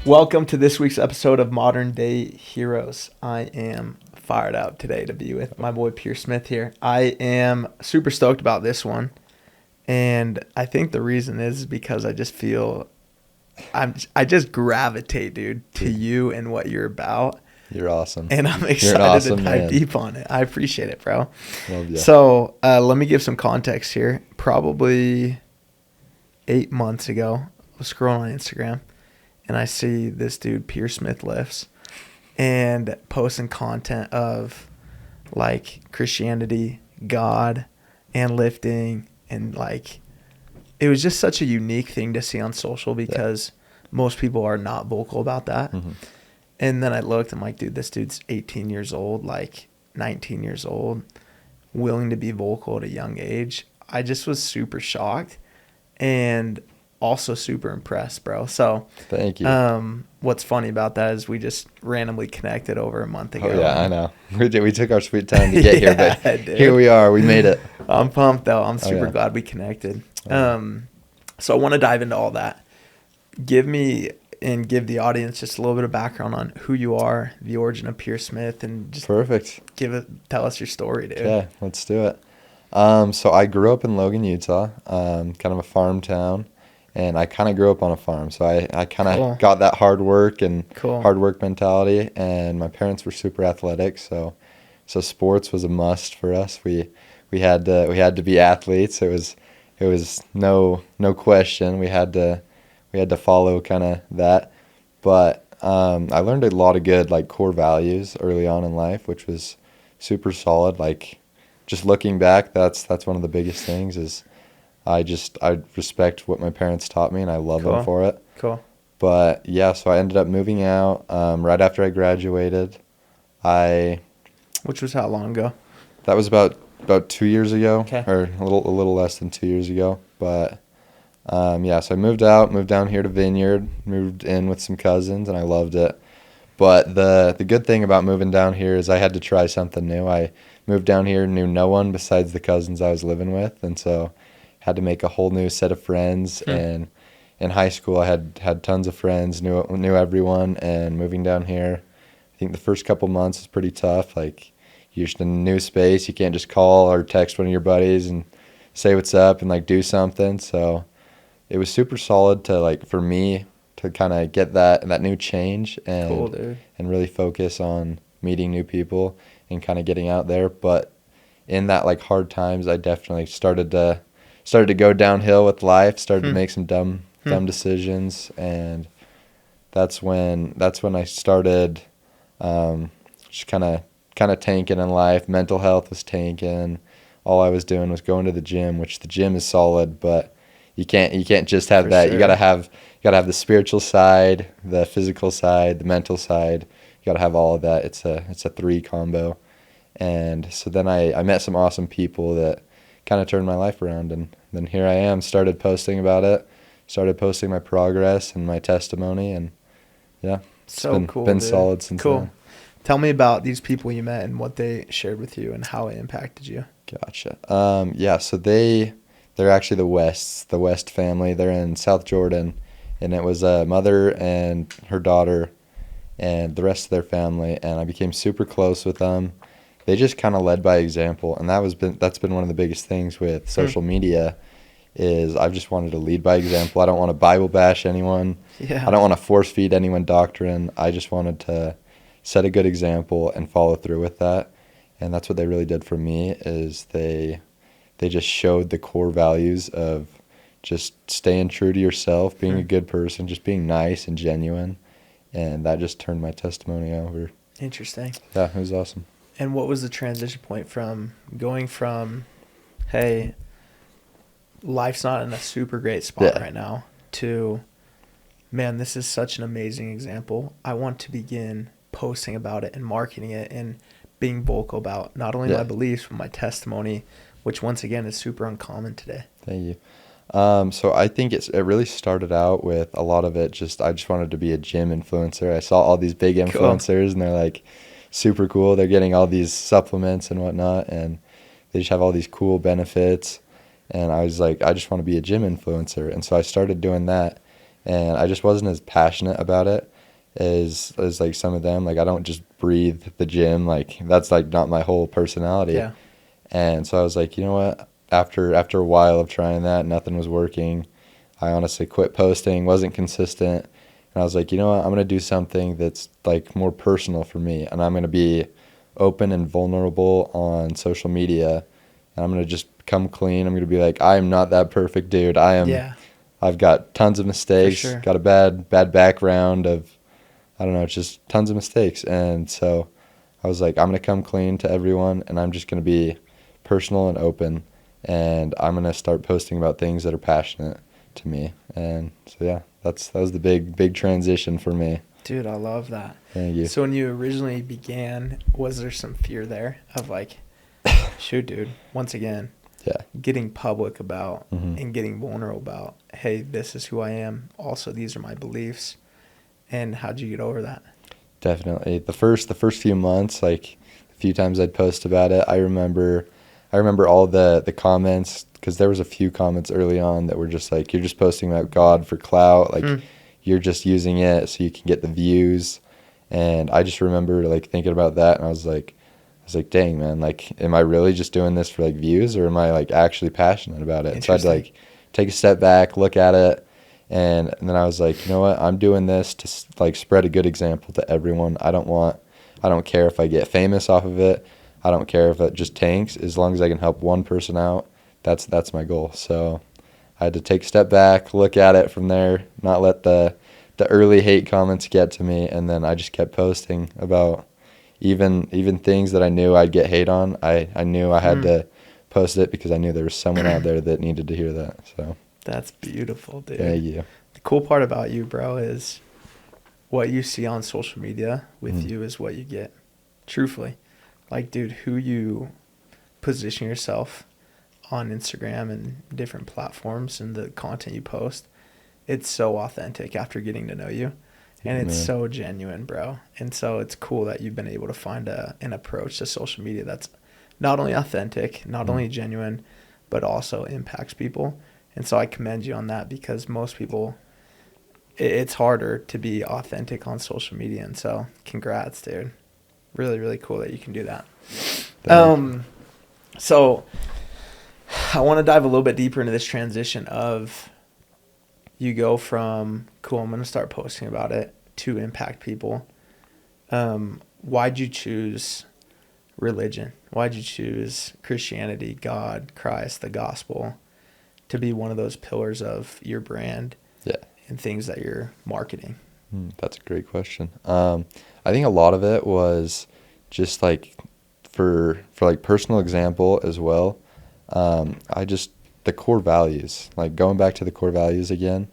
Welcome to this week's episode of Modern Day Heroes. I am fired up today to be with my boy Pierce Smith here. I am super stoked about this one, and I think the reason is because I just feel I just gravitate, dude, to you and what you're about. You're awesome. And I'm You're excited an awesome to dive man. deep on it. I appreciate it, bro. Love you. So let me give some context here. Probably 8 months ago, I was scrolling on Instagram, and I see this dude, Pierce Smith Lifts, and posting content of like Christianity, God, and lifting, and like it was just such a unique thing to see on social because most people are not vocal about that. Mm-hmm. And then I looked, I'm like, dude, this dude's 18 years old, like 19 years old, willing to be vocal at a young age. I just was super shocked and also super impressed, bro. So Thank you. what's funny about that is we just randomly connected over a month ago. Oh, yeah, I know. We took our sweet time to get here, but dude. here we are. We made it. I'm pumped, though. I'm super yeah. glad we connected. So I want to dive into all that. Give the audience just a little bit of background on who you are, the origin of Pierce Smith, and just Perfect. tell us your story, dude. Okay, let's do it. So I grew up in Logan, Utah, kind of a farm town, and I kind of grew up on a farm. So I kind of Cool. got that hard work Cool. hard work mentality, and my parents were super athletic, so sports was a must for us. We had to be athletes. It was no question. We had to follow kind of that. But I learned a lot of good like core values early on in life, which was super solid. Like just looking back, that's one of the biggest things is I respect what my parents taught me, and I love them for it. Cool. But yeah, so I ended up moving out right after I graduated. Which was how long ago? That was about 2 years ago, Okay. or a little less than 2 years ago. But yeah, so I moved down here to Vineyard, moved in with some cousins, and I loved it. But the good thing about moving down here is I had to try something new. I moved down here, knew no one besides the cousins I was living with, and so had to make a whole new set of friends. And in high school, I had tons of friends, knew everyone, and moving down here, I think the first couple months was pretty tough. Like you're just in a new space, you can't just call or text one of your buddies and say what's up and like do something. So it was super solid to like for me to kind of get that new change and Cool, dude. and really focus on meeting new people and kind of getting out there. But in that like hard times, I definitely started to go downhill with life, started to make some dumb decisions, and that's when I started just kind of tanking in life. Mental health was tanking. All I was doing was going to the gym, which the gym is solid, but you can't just have For that. sure. You gotta have the spiritual side, the physical side, the mental side. You gotta have all of that. It's a 3 combo. And so then I met some awesome people that kind of turned my life around, and then here I am. Started posting about it. Started posting my progress and my testimony, and yeah, So cool. Been dude. solid since Cool. then. Tell me about these people you met and what they shared with you and how it impacted you. Gotcha. Yeah, so they're actually the West family. They're in South Jordan, and it was a mother and her daughter and the rest of their family, and I became super close with them. They just kind of led by example, and that's been one of the biggest things with social media is I've just wanted to lead by example. I don't want to Bible bash anyone. Yeah. I don't want to force feed anyone doctrine. I just wanted to set a good example and follow through with that. And that's what they really did for me is they just showed the core values of just staying true to yourself, being a good person, just being nice and genuine. And that just turned my testimony over. Interesting. Yeah, it was awesome. And what was the transition point from going from, hey, life's not in a super great spot right now, to, man, this is such an amazing example. I want to begin posting about it and marketing it and being vocal about not only my beliefs, but my testimony, which once again is super uncommon today. Thank you. So I think it really started out with a lot of it I just wanted to be a gym influencer. I saw all these big influencers and they're like super cool. They're getting all these supplements and whatnot, and they just have all these cool benefits. And I was like, I just want to be a gym influencer. And so I started doing that, and I just wasn't as passionate about it. as like some of them. Like I don't just breathe the gym. Like that's like not my whole personality. Yeah. And so I was like, you know what? After a while of trying that, nothing was working. I honestly quit posting, wasn't consistent. And I was like, you know what? I'm going to do something that's like more personal for me. And I'm going to be open and vulnerable on social media. And I'm going to just come clean. I'm going to be like, I am not that perfect dude. Yeah. I've got tons of mistakes, sure. got a bad background of, I don't know, it's just tons of mistakes. And so I was like, I'm going to come clean to everyone, and I'm just going to be personal and open. And I'm going to start posting about things that are passionate to me. And so, yeah, that was the big transition for me. Dude, I love that. Thank you. So when you originally began, was there some fear there of like, shoot, dude, once again, Yeah. getting public about Mhm. and getting vulnerable about, hey, this is who I am. Also, these are my beliefs. And how'd you get over that? Definitely. The first few months, like a few times I'd post about it, I remember all the comments, because there was a few comments early on that were just like, you're just posting about God for clout, like you're just using it so you can get the views. And I just remember like thinking about that, and I was like, dang, man, like, am I really just doing this for like views, or am I like actually passionate about it? So I'd like take a step back, look at it, and then I was like, you know what, I'm doing this to like spread a good example to everyone. I don't care if I get famous off of it. I don't care if it just tanks. As long as I can help one person out, that's my goal. So I had to take a step back, look at it from there, not let the early hate comments get to me, and then I just kept posting about even things that I knew I'd get hate on. I knew I had to post it because I knew there was someone out there that needed to hear that. So that's beautiful, dude. thank you. The cool part about you, bro, is what you see on social media with you is what you get. Truthfully. Like, dude, who you position yourself on Instagram and different platforms and the content you post, it's so authentic after getting to know you. And it's so genuine, bro. And so it's cool that you've been able to find an approach to social media that's not only authentic, not only genuine, but also impacts people. And so I commend you on that, because most people, it's harder to be authentic on social media. And so congrats, dude. Really, really cool that you can do that. So I want to dive a little bit deeper into this transition of you go from, cool, I'm going to start posting about it, to impact people. Why'd you choose religion? Why'd you choose Christianity, God, Christ, the gospel to be one of those pillars of your brand and things that you're marketing? That's a great question. I think a lot of it was just like for like personal example as well. The core values, like going back to the core values again,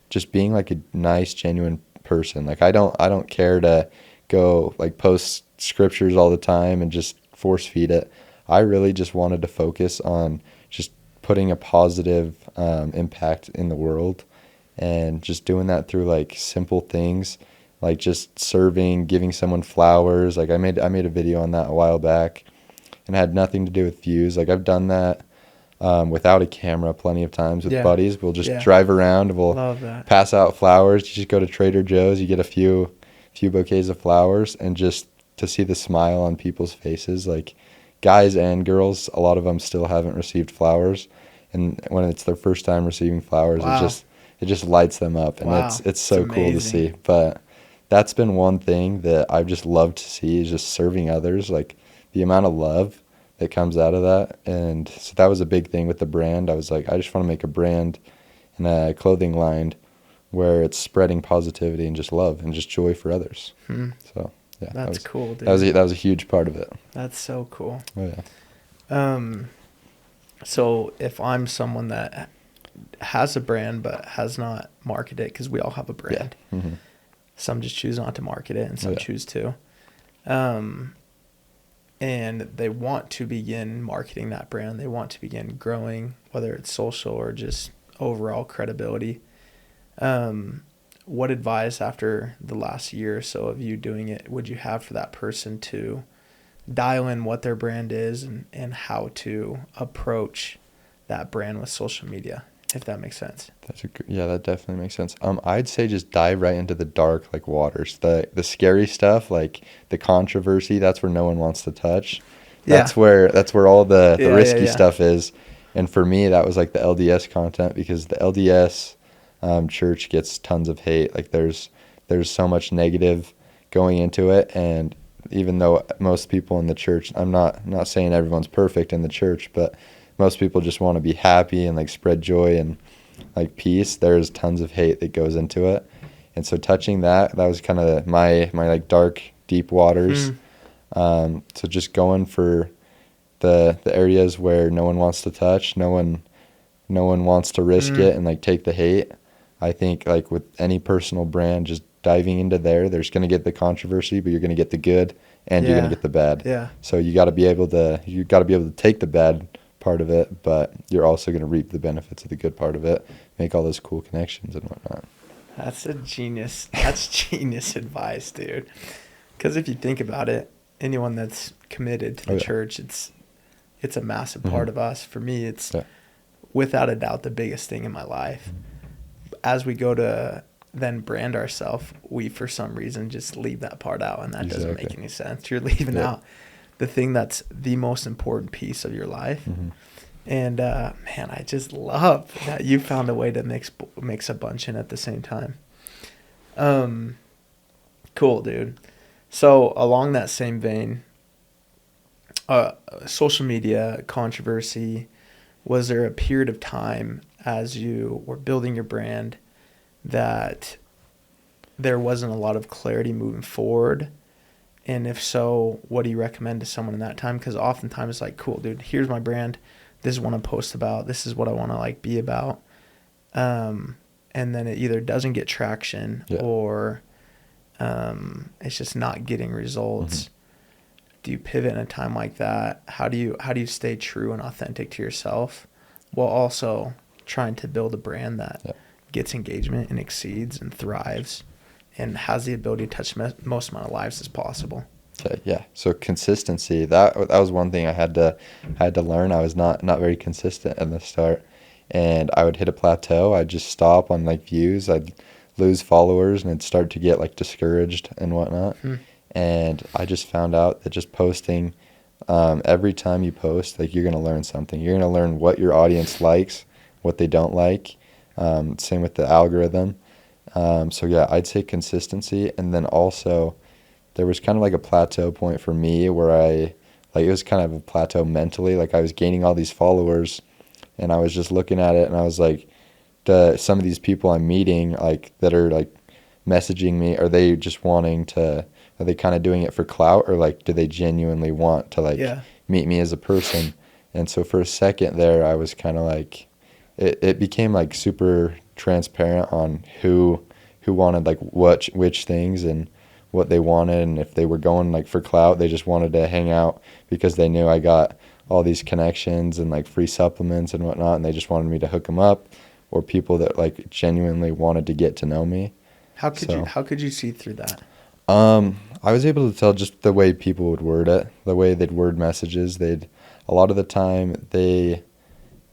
just being like a nice, genuine person. Like I don't care to go like post scriptures all the time and just force feed it. I really just wanted to focus on just putting a positive impact in the world, and just doing that through like simple things, like just serving, giving someone flowers. Like I made a video on that a while back, and it had nothing to do with views. Like I've done that without a camera plenty of times with buddies. We'll just drive around, we'll pass out flowers. You just go to Trader Joe's, you get a few bouquets of flowers, and just to see the smile on people's faces, like guys and girls, a lot of them still haven't received flowers, and when it's their first time receiving flowers, it just lights them up, and it's so cool to see. But that's been one thing that I've just loved to see, is just serving others, like the amount of love that comes out of that. And so that was a big thing with the brand. I was like, I just want to make a brand and a clothing line where it's spreading positivity and just love and just joy for others. So yeah, that's cool, dude. That was a huge part of it. That's so cool. Oh yeah. So if I'm someone that has a brand but has not marketed it, because we all have a brand, some just choose not to market it and some choose to, and they want to begin marketing that brand, they want to begin growing, whether it's social or just overall credibility, what advice after the last year or so of you doing it would you have for that person to dial in what their brand is and how to approach that brand with social media? if that makes sense. Yeah, that definitely makes sense. I'd say just dive right into the dark like waters. The scary stuff, like the controversy, that's where no one wants to touch. Yeah. That's where all the Yeah, risky yeah. stuff is. And for me, that was like the LDS content, because the LDS church gets tons of hate. Like there's so much negative going into it, and even though most people in the church, I'm not saying everyone's perfect in the church, but most people just want to be happy and like spread joy and like peace. There's tons of hate that goes into it, and so touching that was kind of my like dark deep waters. So just going for the areas where no one wants to touch, no one wants to risk it and like take the hate. I think like with any personal brand, just diving into there's going to get the controversy, but you're going to get the good and you're going to get the bad. Yeah. So you got to be able to take the bad part of it, but you're also going to reap the benefits of the good part of it, make all those cool connections and whatnot. That's genius advice, dude. Because if you think about it, anyone that's committed to the church, it's a massive part of us. For me, it's without a doubt the biggest thing in my life. As we go to then brand ourselves, we for some reason just leave that part out, and that doesn't make any sense. You're leaving out the thing that's the most important piece of your life. And man, I just love that you found a way to mix a bunch in at the same time. Cool, dude. So along that same vein, social media controversy, was there a period of time as you were building your brand that there wasn't a lot of clarity moving forward? And if so, what do you recommend to someone in that time? Because oftentimes it's like, cool, dude, here's my brand. This is what I post about. This is what I want to like be about. And then it either doesn't get traction or it's just not getting results. Do you pivot in a time like that? How do you stay true and authentic to yourself while also trying to build a brand that gets engagement and exceeds and thrives and has the ability to touch most amount of lives as possible? Okay, yeah. So consistency, that was one thing I had to learn. I was not very consistent at the start, and I would hit a plateau. I'd just stop on like views. I'd lose followers, and I'd start to get like discouraged and whatnot. And I just found out that just posting, every time you post, like you're gonna learn something. You're gonna learn what your audience likes, what they don't like. Same with the algorithm. So yeah, I'd say consistency, and then also there was kind of like a plateau point for me where it was kind of a plateau mentally. Like I was gaining all these followers, and I was just looking at it, and I was like, some of these people I'm meeting, like that are like messaging me, are they kind of doing it for clout, or like do they genuinely want to like meet me as a person? And so for a second there, I was kind of like, it became like super transparent on who wanted like which things and what they wanted, and if they were going like for clout, they just wanted to hang out because they knew I got all these connections and like free supplements and whatnot, and they just wanted me to hook them up, or people that like genuinely wanted to get to know me. How could you see through that? I was able to tell just the way people would word it, the way they'd word messages. A lot of the time they'd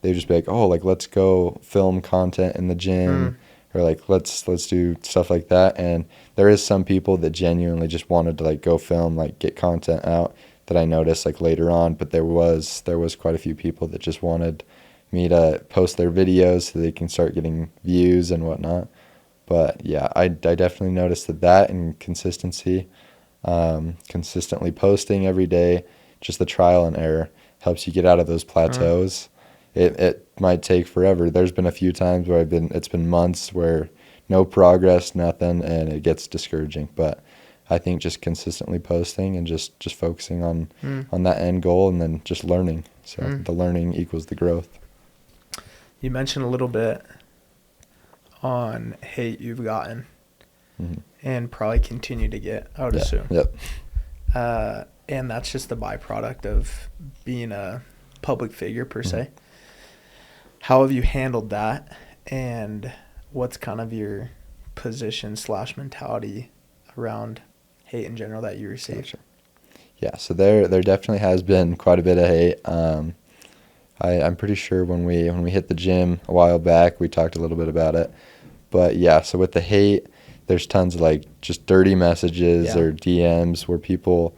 just be like, oh, like let's go film content in the gym, or like let's do stuff like that. And there is some people that genuinely just wanted to like go film, like get content out, that I noticed like later on. But there was quite a few people that just wanted me to post their videos so they can start getting views and whatnot. But yeah, I definitely noticed that and consistency, consistently posting every day, just the trial and error helps you get out of those plateaus. It might take forever. There's been a few times where it's been months where no progress, nothing, and it gets discouraging. But I think just consistently posting and just focusing on that end goal, and then just learning. So the learning equals the growth. You mentioned a little bit on hate you've gotten and probably continue to get, I would assume. Yep. And that's just the byproduct of being a public figure per se. How have you handled that, and what's kind of your position / mentality around hate in general that you receive? Gotcha. Yeah, so there definitely has been quite a bit of hate. I'm pretty sure when we hit the gym a while back, we talked a little bit about it. But yeah, so with the hate, there's tons of like just dirty messages Yeah. or DMs where people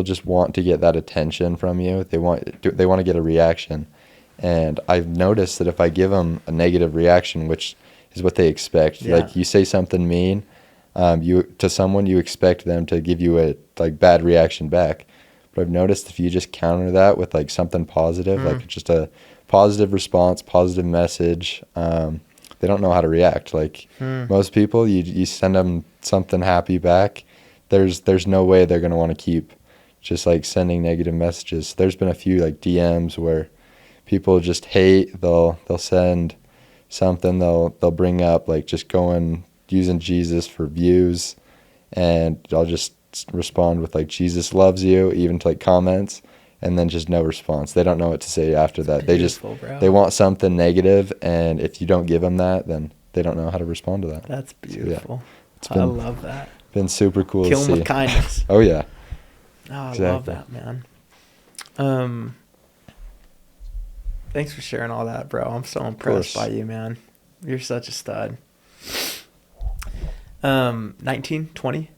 just want to get that attention from you. They want to get a reaction. And I've noticed that if I give them a negative reaction, which is what they expect, Yeah. like you say something mean, you to someone, you expect them to give you a like bad reaction back. But I've noticed if you just counter that with like something positive, like just a positive response, positive message, they don't know how to react. Like most people, you send them something happy back, there's no way they're gonna want to keep just like sending negative messages. There's been a few like DMs where people just hate. They'll send something. They'll bring up like just going using Jesus for views, and I'll just respond with like Jesus loves you, even to like comments, and then just no response. They don't know what to say after that. Beautiful, bro. They want something negative, and if you don't give them that, then they don't know how to respond to that. That's So, yeah, beautiful. it's I love that. been super cool Kill to them see. with kindness. Oh yeah, Oh, I love Exactly. that, man. Thanks for sharing all that, bro. I'm so impressed course. by you, man. You're such a stud. 19, 20?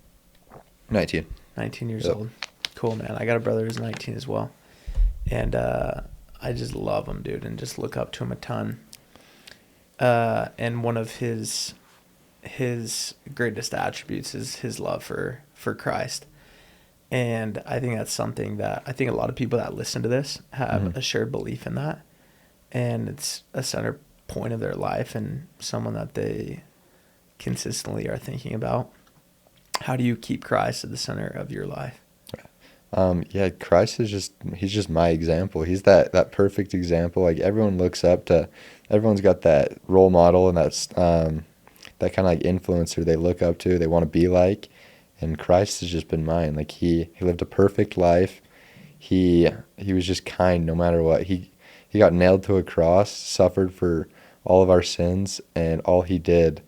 19. 19 years Yep. old. Cool, man. I got a brother who's 19 as well. And I just love him, dude, and just look up to him a ton. And one of his greatest attributes is his love for Christ. And I think that's something that I think a lot of people that listen to this have a shared belief in that. And it's a center point of their life and someone that they consistently are thinking about. How do you keep Christ at the center of your life? Yeah, Christ he's just my example. He's that perfect example. Like everyone looks up to, everyone's got that role model and that kind of like influencer they look up to, they want to be like. And Christ has just been mine. Like he lived a perfect life. He was just kind no matter what. He got nailed to a cross, suffered for all of our sins, and all he did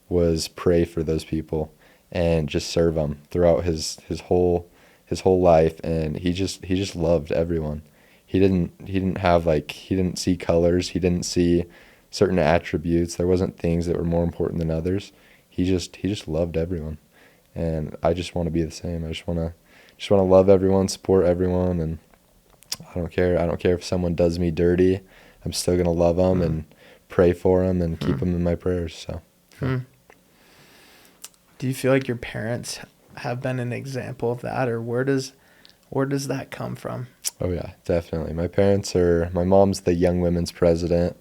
was pray for those people and just serve them throughout his whole life. And he just loved everyone. He didn't have like, he didn't see colors. He didn't see certain attributes. There wasn't things that were more important than others. He just loved everyone. And I just want to be the same. I just want to love everyone, support everyone, and I don't care if someone does me dirty. I'm still gonna love them and pray for them and keep them in my prayers. So, Do you feel like your parents have been an example of that, or where does that come from? oh yeah, definitely. My mom's the Young Women's president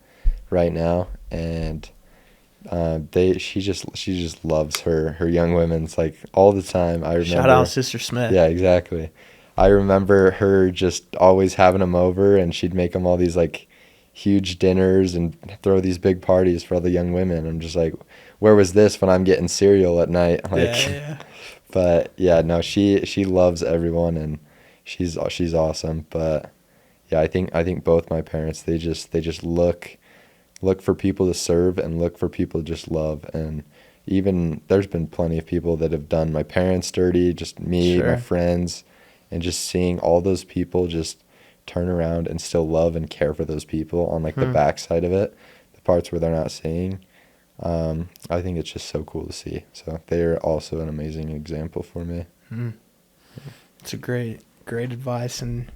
right now, and she just loves her young women's like all the time. I remember. Shout out Sister Smith. Yeah, exactly. I remember her just always having them over, and she'd make them all these like huge dinners and throw these big parties for all the young women. I'm just like, where was this when I'm getting cereal at night? Like, Yeah. but yeah, no, she loves everyone, and she's awesome. But yeah, I think both my parents, they just look for people to serve and look for people to just love. And even there's been plenty of people that have done my parents dirty, just me, Sure. my friends, and just seeing all those people just turn around and still love and care for those people on like the backside of it, the parts where they're not seeing. I think it's just so cool to see. So they're also an amazing example for me. It's a great advice and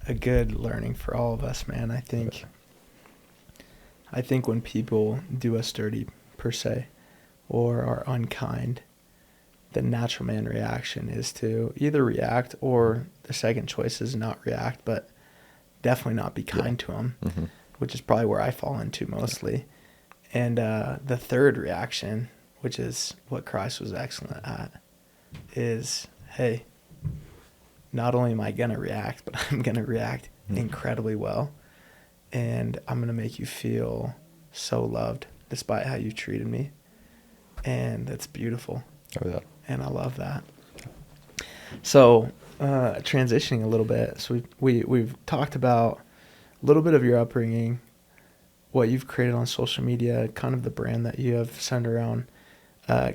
a good learning for all of us, man. I think when people do us dirty, per se, or are unkind, the natural man reaction is to either react, or the second choice is not react, but definitely not be kind to them, which is probably where I fall into mostly. And the third reaction, which is what Christ was excellent at, is, hey, not only am I going to react, but I'm going to react incredibly well. And I'm going to make you feel so loved despite how you treated me. And that's beautiful. Oh yeah. And I love that. So, transitioning a little bit. So we've talked about a little bit of your upbringing, what you've created on social media, kind of the brand that you have centered around.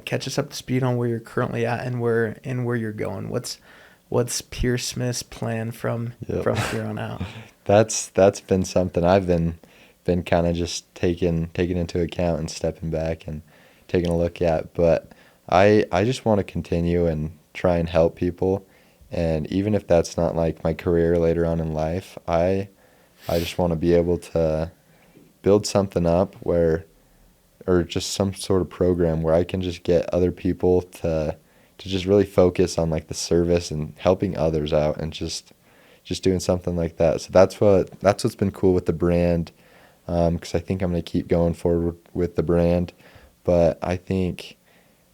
Catch us up to speed on where you're currently at and where you're going. What's Pierce Smith's plan from here on out? that's been something I've been kind of just taking into account and stepping back and taking a look at. But I just want to continue and try and help people, and even if that's not like my career later on in life, I just want to be able to build something up where, or just some sort of program where I can just get other people to just really focus on like the service and helping others out, and just doing something like that. So that's what's been cool with the brand, because I think I'm gonna keep going forward with the brand. But I think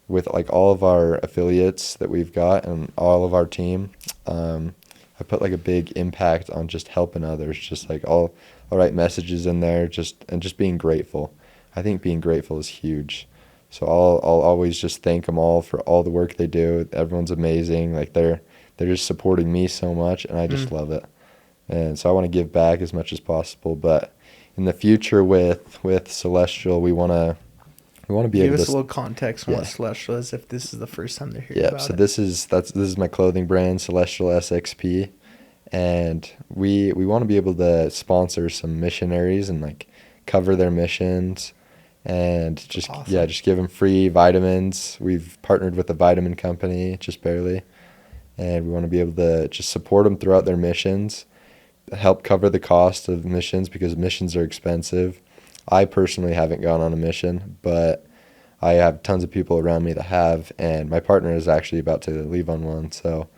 with like all of our affiliates that we've got and all of our team, I put like a big impact on just helping others, just like all right messages in there, just being grateful. I think being grateful is huge. So I'll always just thank them all for all the work they do. Everyone's amazing. Like they're just supporting me so much, and I just love it. And so I want to give back as much as possible. But in the future with Celestial, we want to be Give able us to. a little context on Yeah. what Celestial is, if this is the first time they're hearing Yeah, about so it. this is my clothing brand, Celestial SXP, and we want to be able to sponsor some missionaries and like cover their missions, and just Awesome. yeah, just give them free vitamins. We've partnered with a vitamin company, just barely, and we want to be able to just support them throughout their missions, help cover the cost of missions because missions are expensive. I personally haven't gone on a mission, but I have tons of people around me that have, and my partner is actually about to leave on one. So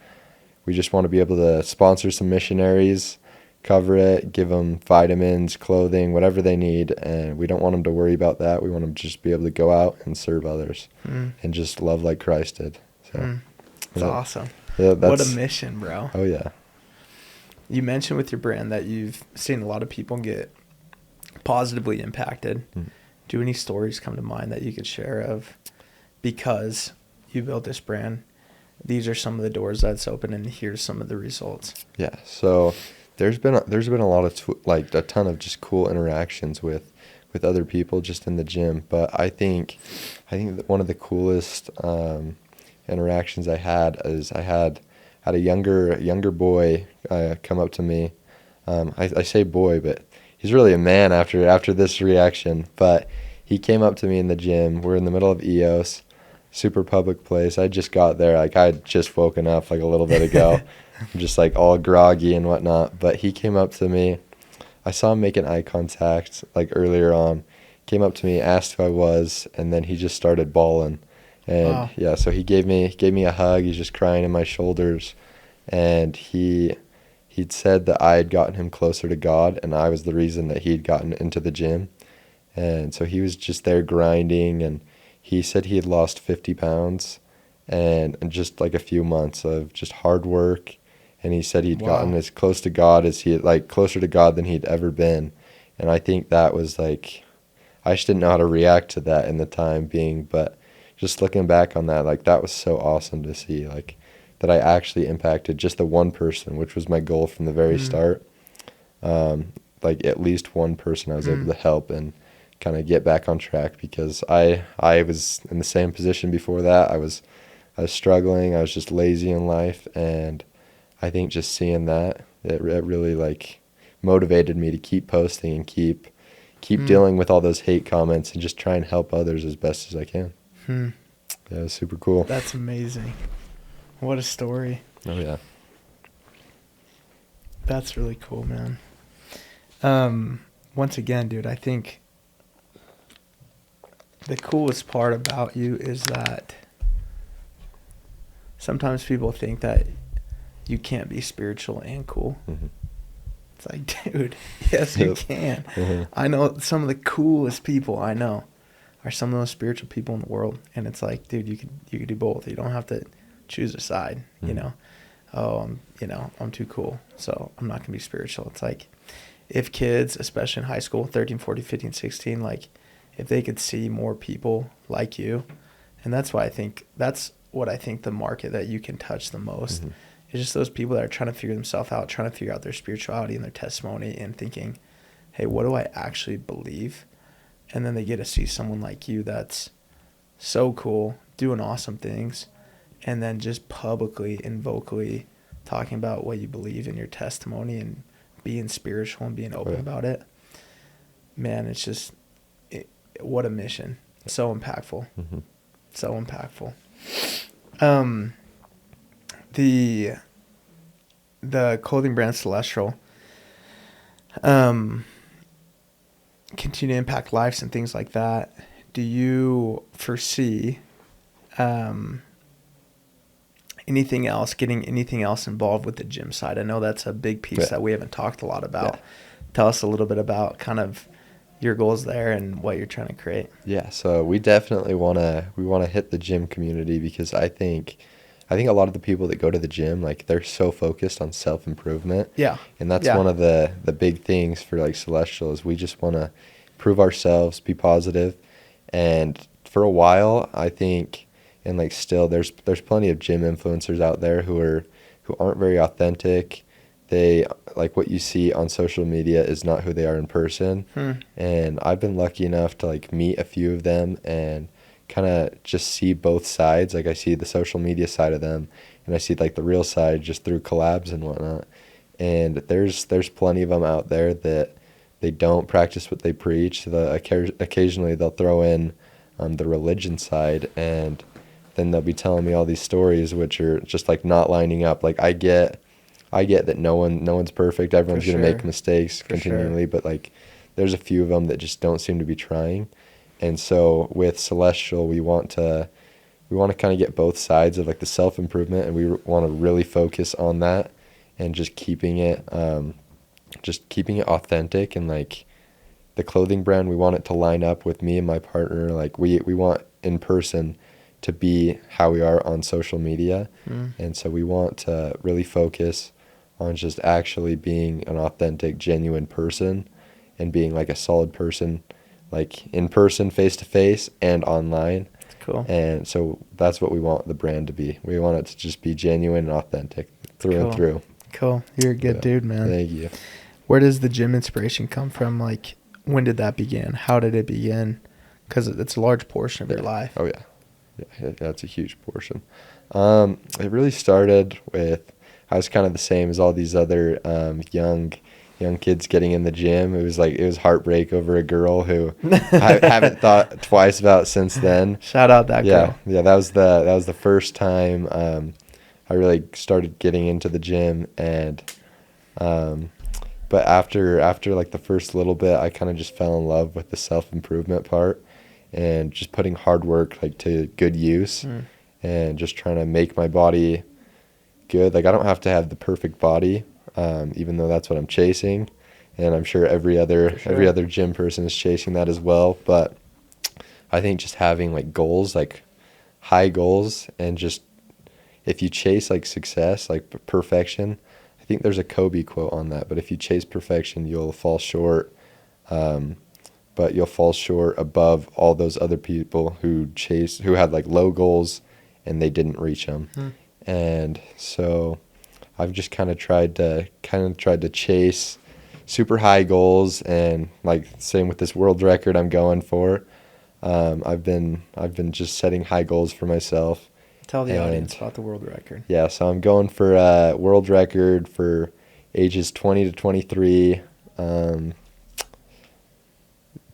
we just want to be able to sponsor some missionaries, cover it, give them vitamins, clothing, whatever they need, and we don't want them to worry about that. We want them to just be able to go out and serve others and just love like Christ did. So It's yeah, awesome. yeah, What a that's mission, bro. oh yeah. You mentioned with your brand that you've seen a lot of people get positively impacted. Do any stories come to mind that you could share of, because you built this brand, these are some of the doors that's open and here's some of the results? Yeah, so there's been a lot of like a ton of just cool interactions with other people just in the gym. But I think that one of the coolest interactions I had is I had a younger boy come up to me. I say boy, but he's really a man after this reaction. But he came up to me in the gym. We're in the middle of EOS, super public place. I just got there, like I had just woken up like a little bit ago. I'm just like all groggy and whatnot. But he came up to me. I saw him making eye contact like earlier on. Came up to me, asked who I was, and then he just started bawling. And Wow. yeah, so he gave me a hug. He's just crying in my shoulders, and he'd said that I had gotten him closer to God, and I was the reason that he'd gotten into the gym. And so he was just there grinding, and he said he had lost 50 pounds and in just like a few months of just hard work. And he said he'd gotten Wow. as close to God as he had, like closer to God than he'd ever been. And I think that was like, I just didn't know how to react to that in the time being, but just looking back on that, like that was so awesome to see, like that I actually impacted just the one person, which was my goal from the very start. Like at least one person I was able to help and kind of get back on track, because I was in the same position before that. I was struggling. I was just lazy in life, and I think just seeing that, it really like motivated me to keep posting and keep dealing with all those hate comments and just try and help others as best as I can. Yeah, it was super cool. That's amazing. What a story. Oh yeah. That's really cool, man. Once again, dude, I think the coolest part about you is that sometimes people think that you can't be spiritual and cool. It's like, dude, yes, you Yep. can. I know some of the coolest people I know are some of the most spiritual people in the world, and it's like, dude, you could do both. You don't have to choose a side. You know, I'm too cool, so I'm not gonna be spiritual. It's like, if kids, especially in high school, 13, 14, 15, 16, like if they could see more people like you, and that's what I think the market that you can touch the most is just those people that are trying to figure themselves out, trying to figure out their spirituality and their testimony, and thinking, hey, what do I actually believe? And then they get to see someone like you that's so cool, doing awesome things, and then just publicly and vocally talking about what you believe in your testimony and being spiritual and being open yeah. about it. Man, it's just, what a mission. So impactful. Mm-hmm. So impactful. The clothing brand Celestial, continue to impact lives and things like that. Do you foresee, anything else, getting anything else involved with the gym side? I know that's a big piece that we haven't talked a lot about. Yeah. Tell us a little bit about kind of your goals there and what you're trying to create. Yeah, so we definitely want to hit the gym community, because I think a lot of the people that go to the gym, like, they're so focused on self-improvement. Yeah. And that's Yeah. one of the big things for, like, Celestial, is we just want to improve ourselves, be positive. And for a while, I think, and, like, still there's plenty of gym influencers out there who aren't very authentic. They, like, what you see on social media is not who they are in person. And I've been lucky enough to, like, meet a few of them and kind of just see both sides. Like, I see the social media side of them, and I see, like, the real side just through collabs and whatnot. And there's plenty of them out there that they don't practice what they preach. Occasionally they'll throw in the religion side, and then they'll be telling me all these stories which are just, like, not lining up. Like, I get that no one's perfect. Everyone's going to make mistakes continually, but, like, there's a few of them that just don't seem to be trying. And so with Celestial, we want to kind of get both sides of, like, the self-improvement, and we want to really focus on that, and just keeping it authentic. And, like, the clothing brand, we want it to line up with me and my partner. Like, we want in person to be how we are on social media. And so we want to really focus on just actually being an authentic, genuine person, and being, like, a solid person, like, in person, face to face, and online. Cool. And so that's what we want the brand to be. We want it to just be genuine and authentic through and through. Cool. You're a good dude, man. Thank you. Where does the gym inspiration come from? Like, when did that begin? How did it begin? Because it's a large portion of your life. Oh, yeah. Yeah, that's a huge portion. It really started with, I was kind of the same as all these other young kids getting in the gym. It was heartbreak over a girl who I haven't thought twice about since then. Shout out that girl. Yeah, that was the first time I really started getting into the gym. And but after like the first little bit, I kind of just fell in love with the self-improvement part, and just putting hard work, like, to good use, and just trying to make my body good. Like, I don't have to have the perfect body, even though that's what I'm chasing, and I'm sure every other gym person is chasing that as well. But I think just having, like, goals, like high goals, and just, if you chase, like, success, like perfection, I think there's a Kobe quote on that, but if you chase perfection, you'll fall short. But you'll fall short above all those other people who had, like, low goals and they didn't reach them. And so I've just kind of tried to chase super high goals, and, like, same with this world record I'm going for. I've been just setting high goals for myself. Tell the audience about the world record. Yeah, so I'm going for a world record for ages 20 to 23.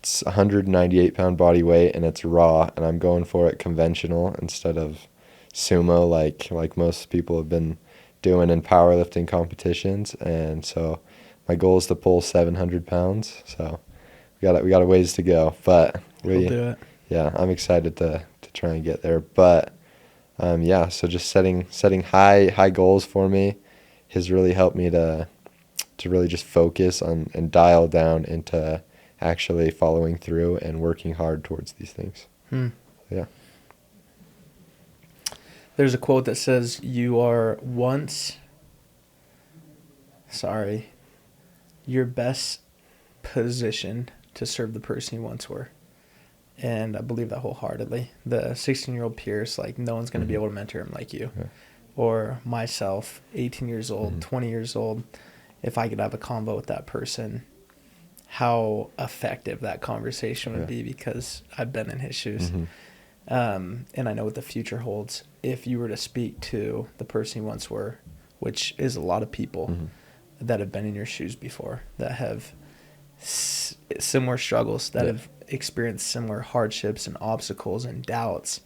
It's 198-pound body weight, and it's raw, and I'm going for it conventional instead of sumo, like most people have been doing in powerlifting competitions. And so my goal is to pull 700 pounds. So we got a ways to go, but We'll do it. Yeah, I'm excited to try and get there. But so just setting high goals for me has really helped me to really just focus on and dial down into actually following through and working hard towards these things. Yeah. There's a quote that says, you're best positioned to serve the person you once were. And I believe that wholeheartedly. The 16-year-old Pierce, like, no one's going to be able to mentor him like you. Yeah. Or myself, 18 years old, 20 years old, if I could have a convo with that person, how effective that conversation would be, because I've been in his shoes. And I know what the future holds. If you were to speak to the person you once were, which is a lot of people, that have been in your shoes before, that have similar struggles, that have experienced similar hardships and obstacles and doubts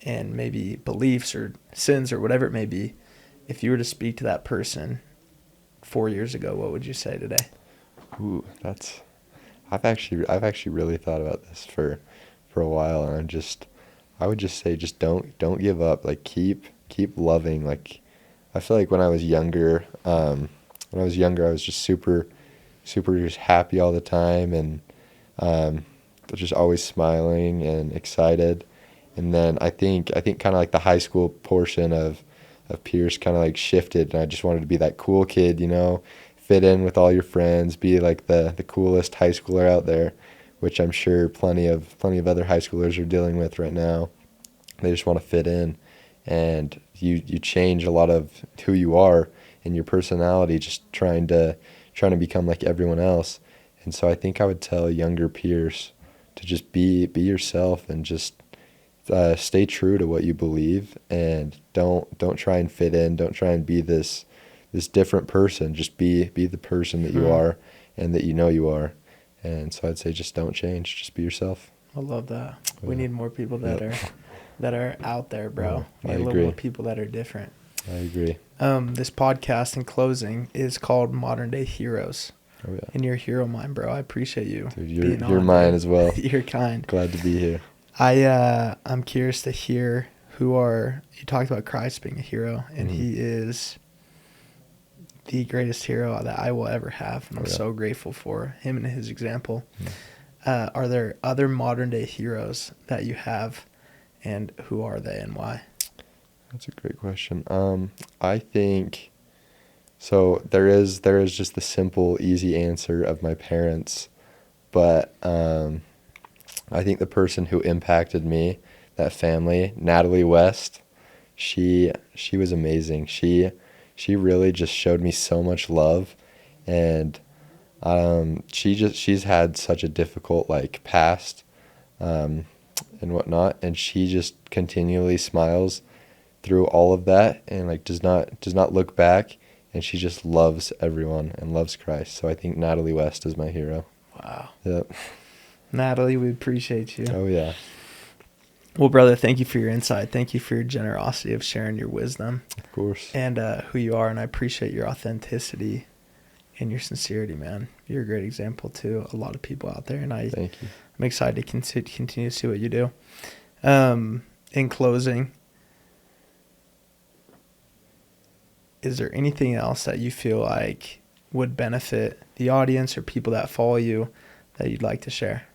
and maybe beliefs or sins or whatever it may be. If you were to speak to that person 4 years ago, what would you say today? Ooh, I've actually really thought about this for a while, and I would just say, just don't give up. Like, keep loving. Like, I feel like when I was younger, I was just super just happy all the time, and just always smiling and excited. And then I think kind of like the high school portion of Pierce kind of like shifted, and I just wanted to be that cool kid, fit in with all your friends, be like the coolest high schooler out there, which I'm sure plenty of other high schoolers are dealing with right now. They just want to fit in, and you change a lot of who you are and your personality, just trying to become like everyone else. And so I think I would tell younger Pierce to just be yourself, and just stay true to what you believe, and don't try and fit in. Don't try and be this different person. Just be the person that you are, and that you are. And so I'd say, just don't change. Just be yourself. I love that. We need more people that are out there, bro. I We need a agree. little more people that are different. I agree. This podcast in closing is called Modern Day Heroes. Oh yeah. And you're a hero of mine, bro. I appreciate you. Dude, being you're on, mine dude. as well. You're kind. Glad to be here. I'm curious to hear you talked about Christ being a hero, and Mhm. he is the greatest hero that I will ever have. And I'm so grateful for him and his example. Are there other modern day heroes that you have, and who are they and why? That's a great question. I think so. There is just the simple, easy answer of my parents, but I think the person who impacted me, that family, Natalie West, she was amazing. She really just showed me so much love, and she's had such a difficult past, and whatnot, and she just continually smiles through all of that, and does not look back, and she just loves everyone and loves Christ. So I think Natalie West is my hero. Wow. Yep. Natalie, we appreciate you. Oh yeah. Well, brother, thank you for your insight. Thank you for your generosity of sharing your wisdom Of course. and who you are. And I appreciate your authenticity and your sincerity, man. You're a great example to a lot of people out there. And Thank you. I'm excited to continue to see what you do. In closing, is there anything else that you feel like would benefit the audience or people that follow you that you'd like to share?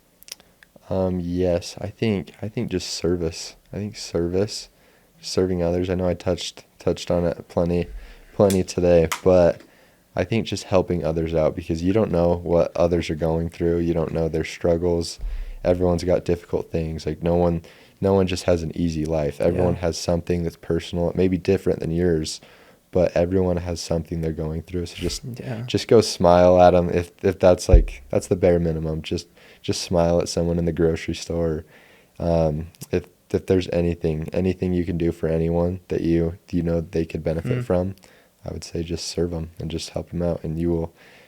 Yes, I think just service. I think serving others. I know I touched on it plenty today, but I think just helping others out, because you don't know what others are going through. You don't know their struggles. Everyone's got difficult things. No one just has an easy life. Everyone has something that's personal. It may be different than yours, but everyone has something they're going through. So just go smile at them. If that's the bare minimum. Just smile at someone in the grocery store. If there's anything you can do for anyone that you know they could benefit from, I would say just serve them and just help them out, and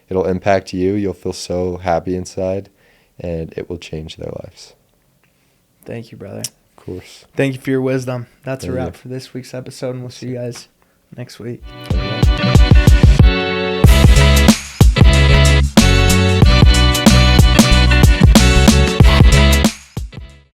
it'll impact you. You'll feel so happy inside, and it will change their lives. Thank you, brother. Of course. Thank you for your wisdom. That's a Thank wrap you. for this week's episode, and we'll see you guys next week. Thank